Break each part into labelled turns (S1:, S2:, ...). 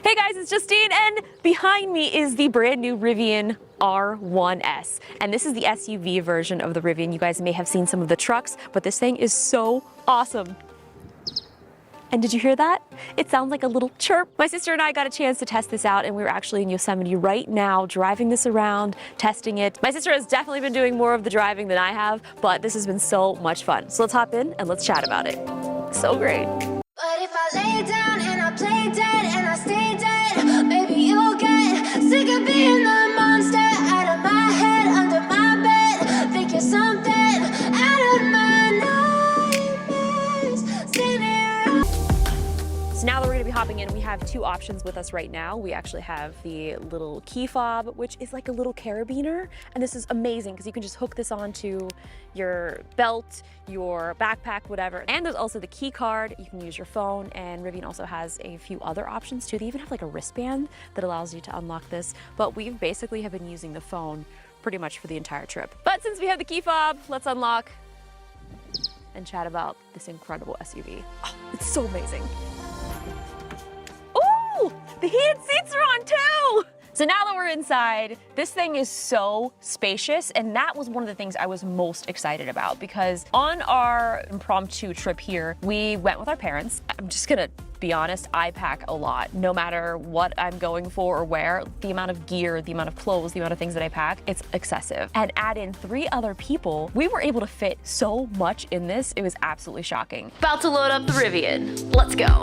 S1: Hey guys, it's Justine, and behind me is the brand new Rivian R1S. And this is the SUV version of the Rivian. You guys may have seen some of the trucks, but this thing is so awesome. And did you hear that? It sounds like a little chirp. My sister and I got a chance to test this out, and we're actually in Yosemite right now, driving this around, testing it. My sister has definitely been doing more of the driving than I have, but this has been so much fun. So let's hop in and let's chat about it. So great.
S2: But if I lay down and I play dead and I stay dead, maybe you'll get sick of being the monster out of my head, under my bed, thinking something out of my nightmares.
S1: So now that we're gonna be hopping in, we have two options with us right now. We actually have the little key fob, which is like a little carabiner. And this is amazing because you can just hook this onto your belt, your backpack, whatever. And there's also the key card. You can use your phone, and Rivian also has a few other options too. They even have like a wristband that allows you to unlock this. But we basically have been using the phone pretty much for the entire trip. But since we have the key fob, let's unlock and chat about this incredible SUV. Oh, it's so amazing. The heated seats are on too! So now that we're inside, this thing is so spacious, and that was one of the things I was most excited about, because on our impromptu trip here, we went with our parents. I'm just gonna be honest, I pack a lot. No matter what I'm going for or where, the amount of gear, the amount of clothes, the amount of things that I pack, it's excessive. And add in 3 other people, we were able to fit so much in this, it was absolutely shocking. About to load up the Rivian. Let's go.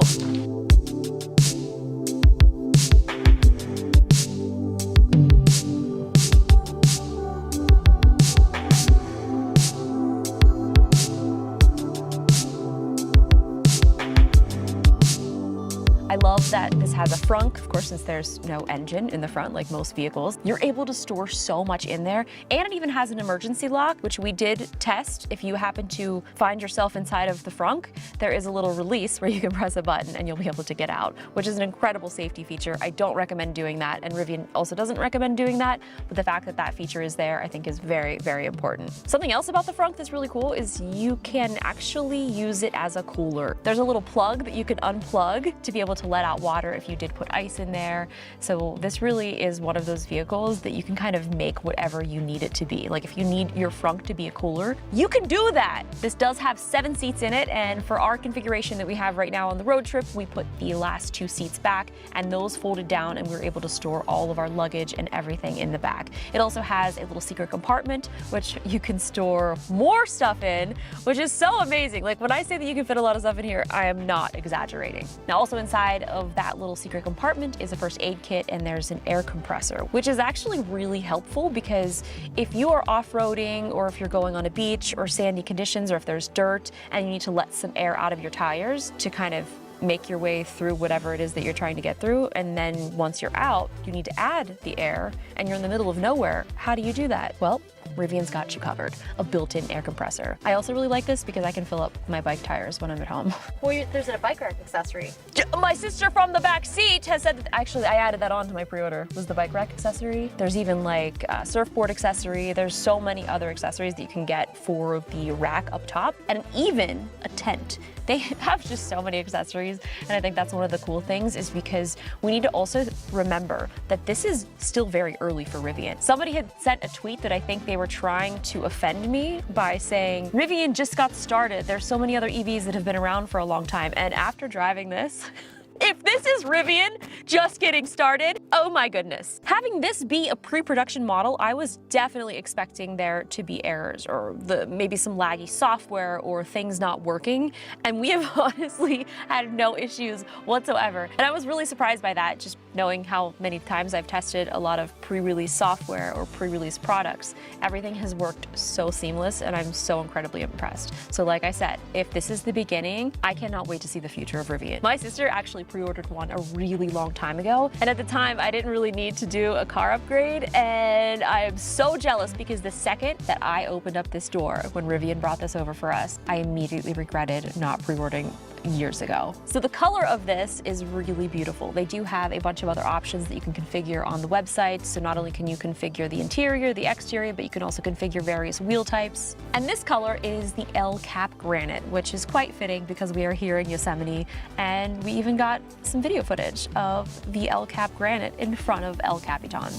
S1: I love that this has a frunk. Of course, since there's no engine in the front like most vehicles, you're able to store so much in there. And it even has an emergency lock, which we did test. If you happen to find yourself inside of the frunk, there is a little release where you can press a button and you'll be able to get out, which is an incredible safety feature. I don't recommend doing that, and Rivian also doesn't recommend doing that, but the fact that that feature is there, I think is very, very important. Something else about the frunk that's really cool is you can actually use it as a cooler. There's a little plug that you can unplug to be able to let out water if you did put ice in there. So this really is one of those vehicles that you can kind of make whatever you need it to be. Like if you need your frunk to be a cooler, you can do that. This does have 7 seats in it, and for our configuration that we have right now on the road trip, we put the last 2 seats back, and those folded down, and we were able to store all of our luggage and everything in the back. It also has a little secret compartment, which you can store more stuff in, which is so amazing. Like when I say that you can fit a lot of stuff in here, I am not exaggerating. Now also inside of that little secret compartment is a first aid kit, and there's an air compressor, which is actually really helpful because if you are off-roading, or if you're going on a beach or sandy conditions, or if there's dirt and you need to let some air out of your tires to kind of make your way through whatever it is that you're trying to get through, and then once you're out, you need to add the air, and you're in the middle of nowhere. How do you do that? Well, Rivian's got you covered, a built-in air compressor. I also really like this because I can fill up my bike tires when I'm at home.
S3: Well, there's a bike rack accessory.
S1: My sister from the back seat has said that, actually I added that on to my pre-order, was the bike rack accessory. There's even like a surfboard accessory. There's so many other accessories that you can get for the rack up top, and even a tent. They have just so many accessories, and I think that's one of the cool things, is because we need to also remember that this is still very early for Rivian. Somebody had sent a tweet that I think they were trying to offend me by saying, Rivian just got started. There's so many other EVs that have been around for a long time. And after driving this, if this is Rivian just getting started, oh my goodness. Having this be a pre-production model, I was definitely expecting there to be errors, or maybe some laggy software or things not working. And we have honestly had no issues whatsoever. And I was really surprised by that, just knowing how many times I've tested a lot of pre-release software or pre-release products. Everything has worked so seamless, and I'm so incredibly impressed. So like I said, if this is the beginning, I cannot wait to see the future of Rivian. My sister actually pre-ordered one a really long time ago, and at the time I didn't really need to do a car upgrade, and I am so jealous because the second that I opened up this door when Rivian brought this over for us, I immediately regretted not pre-ordering years ago. So the color of this is really beautiful. They do have a bunch of other options that you can configure on the website. So not only can you configure the interior, the exterior, but you can also configure various wheel types. And this color is the El Cap Granite, which is quite fitting because we are here in Yosemite, and we even got some video footage of the El Cap Granite in front of El Capitan.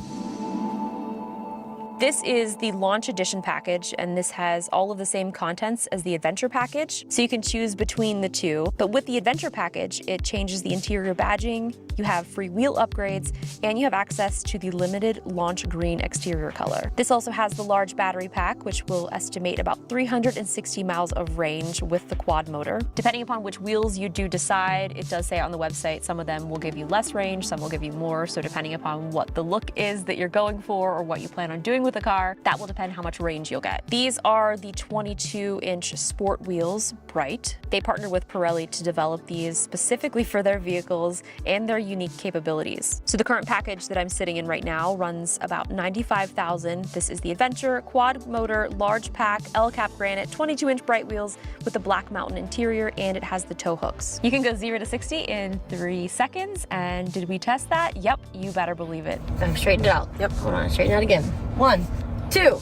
S1: This is the launch edition package, and this has all of the same contents as the adventure package, so you can choose between the two. But with the adventure package, it changes the interior badging, you have free wheel upgrades, and you have access to the limited launch green exterior color. This also has the large battery pack, which will estimate about 360 miles of range with the quad motor. Depending upon which wheels you do decide, it does say on the website, some of them will give you less range, some will give you more, so depending upon what the look is that you're going for or what you plan on doing with the car, that will depend how much range you'll get. These are the 22-inch sport wheels, Bright. They partnered with Pirelli to develop these specifically for their vehicles and their unique capabilities. So the current package that I'm sitting in right now runs about $95,000. This is the Adventure, quad motor, large pack, El Cap Granite, 22-inch Bright wheels with the black mountain interior, and it has the tow hooks. You can go 0 to 60 in 3 seconds, and did we test that? Yep, you better believe it.
S3: I've straightened it out. Yep, hold on, straighten it out again. 1, 2.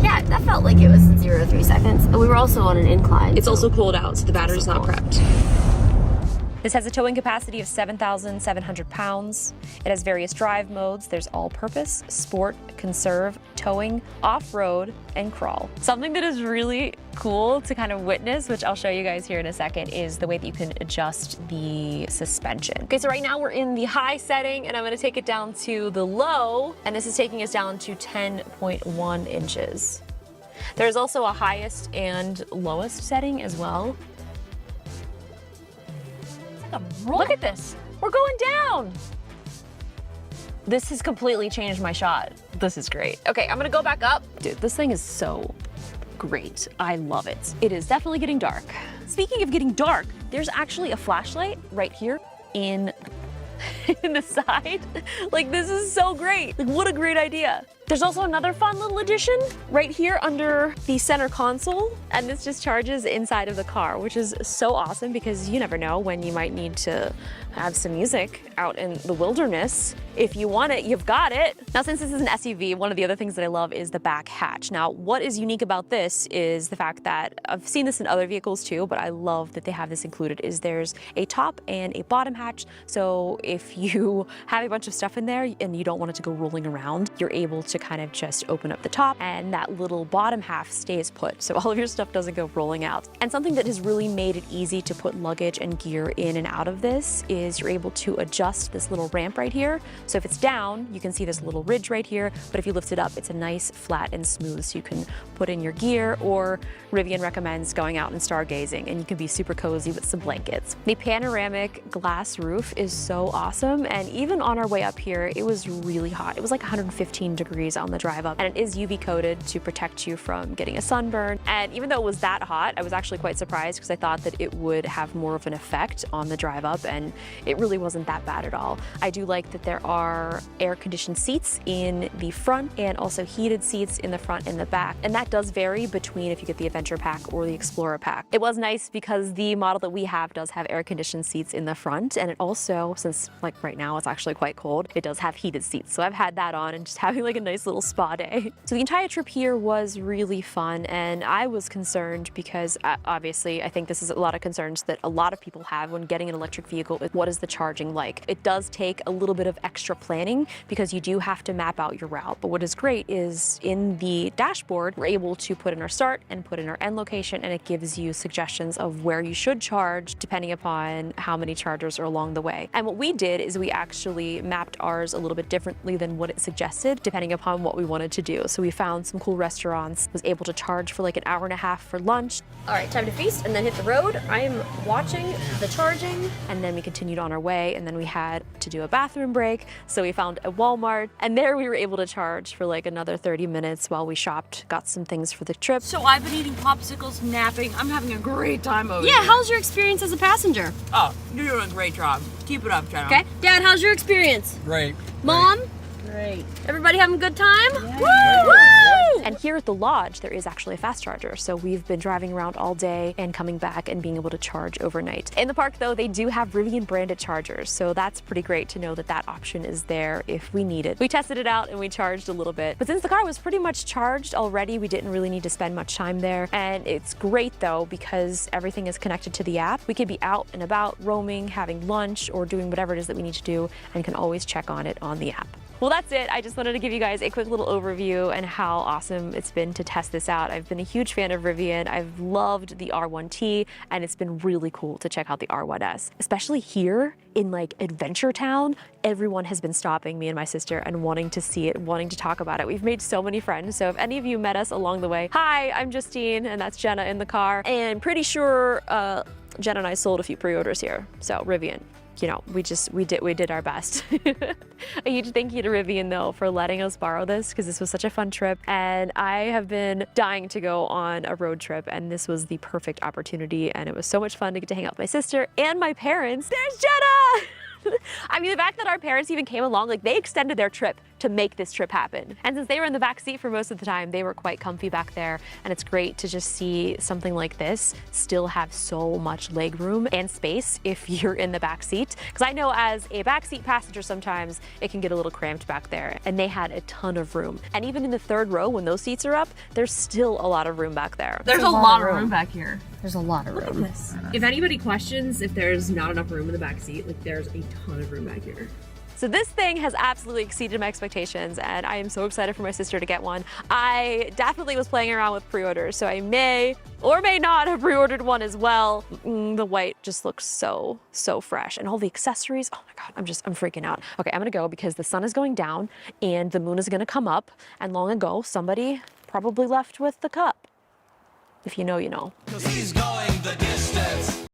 S3: Yeah, that felt like it was 0 to 3 seconds. We were also on an incline.
S1: It's also cold out, so the battery's not prepped. This has a towing capacity of 7,700 pounds. It has various drive modes. There's all-purpose, sport, conserve, towing, off-road, and crawl. Something that is really cool to kind of witness, which I'll show you guys here in a second, is the way that you can adjust the suspension. Okay, so right now we're in the high setting, and I'm gonna take it down to the low, and this is taking us down to 10.1 inches. There's also a highest and lowest setting as well. Look at this, we're going down. This has completely changed my shot. This is great. Okay, I'm gonna go back up. Dude, this thing is so great. I love it. It is definitely getting dark. Speaking of getting dark, there's actually a flashlight right here in the side. Like, this is so great. Like, what a great idea. There's also another fun little addition right here under the center console, and this just charges inside of the car, which is so awesome because you never know when you might need to have some music out in the wilderness. If you want it, you've got it. Now, since this is an SUV, one of the other things that I love is the back hatch. Now, what is unique about this is the fact that I've seen this in other vehicles too, but I love that they have this included, is there's a top and a bottom hatch. So if you have a bunch of stuff in there and you don't want it to go rolling around, you're able to kind of just open up the top and that little bottom half stays put. So all of your stuff doesn't go rolling out. And something that has really made it easy to put luggage and gear in and out of this is you're able to adjust this little ramp right here. So if it's down, you can see this little ridge right here, but if you lift it up, it's a nice flat and smooth, so you can put in your gear, or Rivian recommends going out and stargazing, and you can be super cozy with some blankets. The panoramic glass roof is so awesome, and even on our way up here, it was really hot. It was like 115 degrees on the drive up, and it is UV coated to protect you from getting a sunburn. And even though it was that hot, I was actually quite surprised because I thought that it would have more of an effect on the drive up, and it really wasn't that bad at all. I do like that there are air-conditioned seats in the front and also heated seats in the front and the back, and that does vary between if you get the Adventure pack or the Explorer pack. It was nice because the model that we have does have air-conditioned seats in the front, and it also, since like right now it's actually quite cold, it does have heated seats. So I've had that on and just having like a nice little spa day. So the entire trip here was really fun, and I was concerned because obviously I think this is a lot of concerns that a lot of people have when getting an electric vehicle. What is the charging like? It does take a little bit of extra planning because you do have to map out your route. But what is great is in the dashboard, we're able to put in our start and put in our end location, and it gives you suggestions of where you should charge depending upon how many chargers are along the way. And what we did is we actually mapped ours a little bit differently than what it suggested depending upon what we wanted to do. So we found some cool restaurants, was able to charge for like an hour and a half for lunch.
S3: All right, time to feast and then hit the road. I am watching the charging.
S1: And then we continued on our way, and then we had to do a bathroom break. So we found a Walmart, and there we were able to charge for like another 30 minutes while we shopped, got some things for the trip.
S4: So I've been eating popsicles, napping. I'm having a great time over here.
S3: Yeah, how's your experience as a passenger?
S4: Oh, you're doing a great job. Keep it up, Jenna.
S3: Okay. Dad, how's your experience?
S5: Great.
S3: Mom?
S4: Great.
S3: Everybody having a good time?
S4: Yeah.
S3: Woo! Woo!
S1: And here at the lodge, there is actually a fast charger. So we've been driving around all day and coming back and being able to charge overnight. In the park though, they do have Rivian branded chargers. So that's pretty great to know that that option is there if we need it. We tested it out and we charged a little bit. But since the car was pretty much charged already, we didn't really need to spend much time there. And it's great though, because everything is connected to the app. We could be out and about roaming, having lunch, or doing whatever it is that we need to do, and can always check on it on the app. Well, that's it. I just wanted to give you guys a quick little overview and how awesome it's been to test this out. I've been a huge fan of Rivian. I've loved the R1T, and it's been really cool to check out the R1S. Especially here in like Adventure Town, everyone has been stopping me and my sister and wanting to see it, wanting to talk about it. We've made so many friends. So if any of you met us along the way, hi, I'm Justine, and that's Jenna in the car. And pretty sure Jenna and I sold a few pre-orders here. So Rivian, you know, we did our best. A huge thank you to Rivian though for letting us borrow this, because this was such a fun trip, and I have been dying to go on a road trip, and this was the perfect opportunity, and it was so much fun to get to hang out with my sister and my parents. There's Jenna! I mean, the fact that our parents even came along, like they extended their trip to make this trip happen. And since they were in the back seat for most of the time, they were quite comfy back there. And it's great to just see something like this still have so much leg room and space if you're in the back seat. Because I know as a backseat passenger, sometimes it can get a little cramped back there. And they had a ton of room. And even in the third row, when those seats are up, there's still a lot of room back there.
S3: There's a lot of room back here.
S1: There's a lot of room. If anybody questions if there's not enough room in the back seat, like there's a ton of room back here. So this thing has absolutely exceeded my expectations, and I am so excited for my sister to get one. I definitely was playing around with pre-orders, so I may or may not have pre-ordered one as well. The white just looks so fresh, and all the accessories, oh my God, I'm freaking out. Okay, I'm gonna go because the sun is going down and the moon is gonna come up, and long ago, somebody probably left with the cup. If you know, you know. 'Cause he's going the distance.